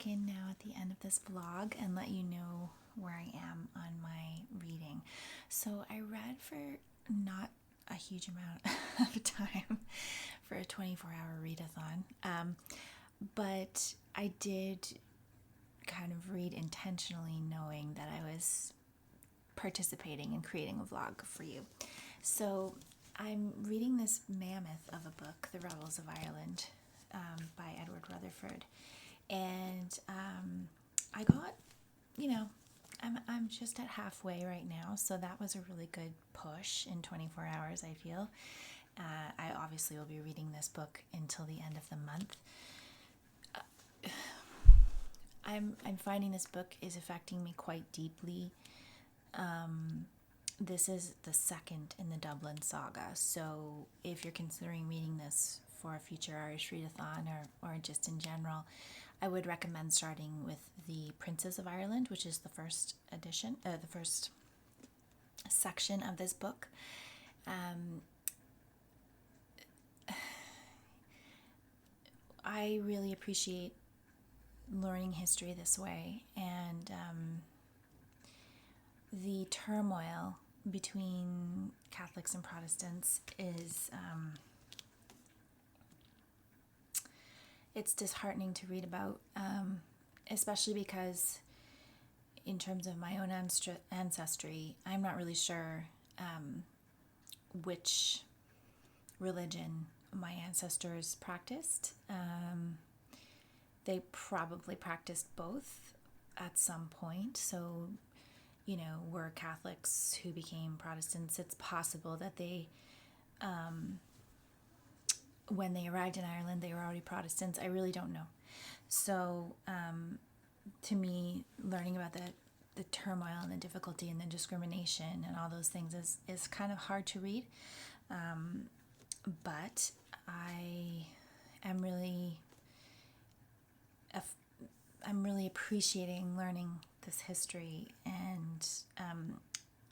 check in now at the end of this vlog and let you know where I am on my reading. So I read for not a huge amount of time for a 24-hour readathon, but I did kind of read intentionally knowing that I was participating in creating a vlog for you. So I'm reading this mammoth of a book, The Rebels of Ireland, by Edward Rutherford. And I got, I'm just at halfway right now, so that was a really good push in 24 hours, I feel. I obviously will be reading this book until the end of the month. I'm finding this book is affecting me quite deeply. This is the second in the Dublin saga, so if you're considering reading this for a future Irish readathon or just in general, I would recommend starting with the Princes of Ireland, which is the first edition, the first section of this book. I really appreciate learning history this way, and the turmoil between Catholics and Protestants is it's disheartening to read about, especially because in terms of my own ancestry, I'm not really sure which religion my ancestors practiced. They probably practiced both at some point. So, were Catholics who became Protestants. It's possible that they, when they arrived in Ireland, they were already Protestants. I really don't know. So, to me, learning about the turmoil and the difficulty and the discrimination and all those things is kind of hard to read. But I am really I'm really appreciating learning this history, and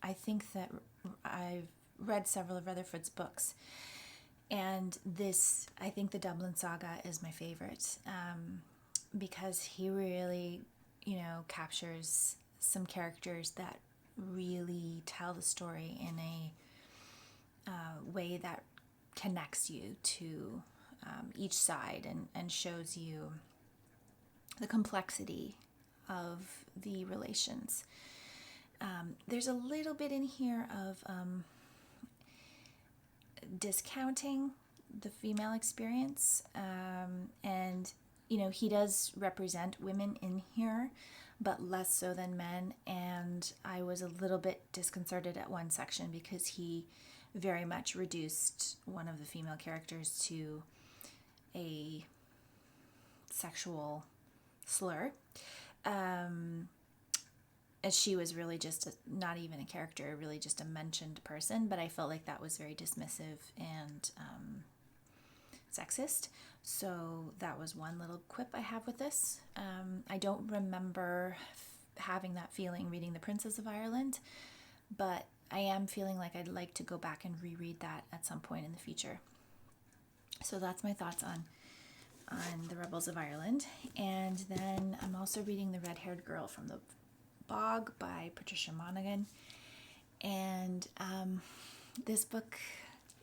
I think that I've read several of Rutherford's books, and I think the Dublin Saga is my favorite, because he really, captures some characters that really tell the story in a way that connects you to each side and shows you the complexity of the relations. There's a little bit in here of discounting the female experience, and he does represent women in here, but less so than men. And I was a little bit disconcerted at one section because he very much reduced one of the female characters to a sexual slur, as she was really just not even a character, really just a mentioned person. But I felt like that was very dismissive and sexist. So that was one little quip I have with this. I don't remember having that feeling reading The Princes of Ireland, but I am feeling like I'd like to go back and reread that at some point in the future. So that's my thoughts on The Rebels of Ireland. And then I'm also reading The Red-Haired Girl from the Bog by Patricia Monaghan. And this book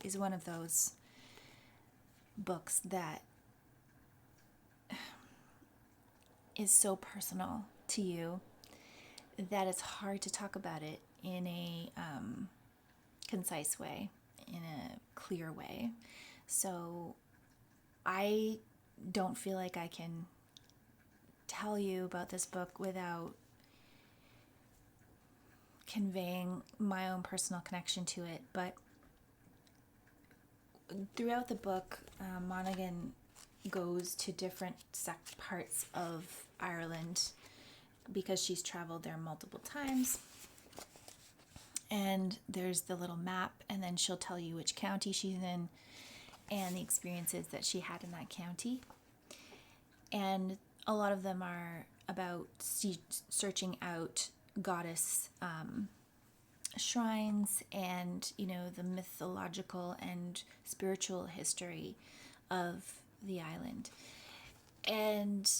is one of those books that is so personal to you that it's hard to talk about it in a concise way, in a clear way. So I don't feel like I can tell you about this book without conveying my own personal connection to it. But throughout the book, Monaghan goes to different parts of Ireland because she's traveled there multiple times. And there's the little map, and then she'll tell you which county she's in and the experiences that she had in that county. And a lot of them are about searching out goddess shrines and, the mythological and spiritual history of the island. And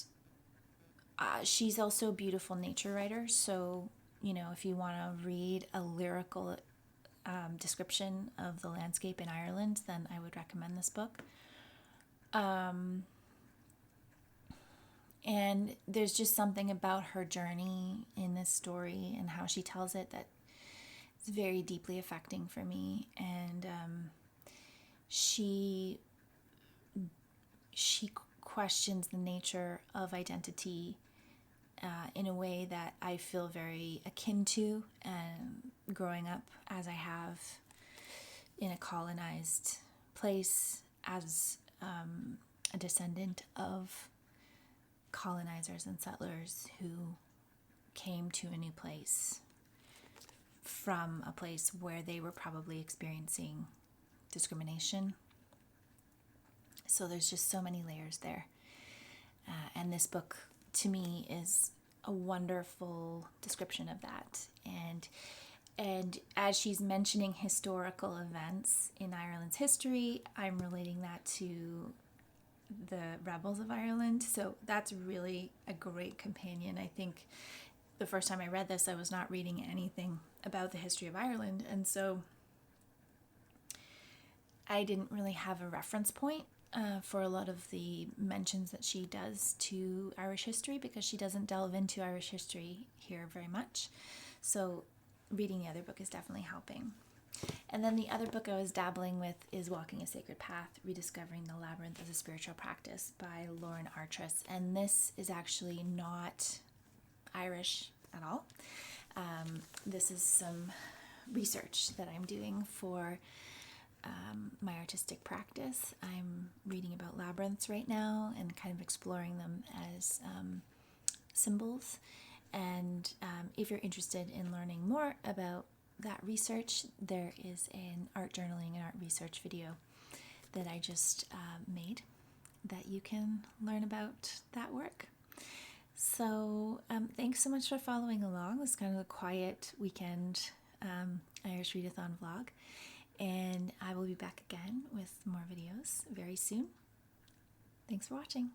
she's also a beautiful nature writer. So, if you want to read a lyrical description of the landscape in Ireland, then I would recommend this book. And there's just something about her journey in this story and how she tells it that is very deeply affecting for me. And she questions the nature of identity in a way that I feel very akin to, growing up as I have in a colonized place as a descendant of colonizers and settlers who came to a new place from a place where they were probably experiencing discrimination. So there's just so many layers there. And this book, to me, is a wonderful description of that. And as she's mentioning historical events in Ireland's history, I'm relating that to the rebels of Ireland. So that's really a great companion. I think the first time I read this, I was not reading anything about the history of Ireland. And so I didn't really have a reference point for a lot of the mentions that she does to Irish history, because she doesn't delve into Irish history here very much. So reading the other book is definitely helping. And then the other book I was dabbling with is Walking a Sacred Path, Rediscovering the Labyrinth as a Spiritual Practice by Lauren Artress. And this is actually not Irish at all. This is some research that I'm doing for my artistic practice. I'm reading about labyrinths right now and kind of exploring them as symbols. And if you're interested in learning more about that research, there is an art journaling and art research video that I just made that you can learn about that work. So thanks so much for following along. This is kind of a quiet weekend Irish readathon vlog. And I will be back again with more videos very soon. Thanks for watching.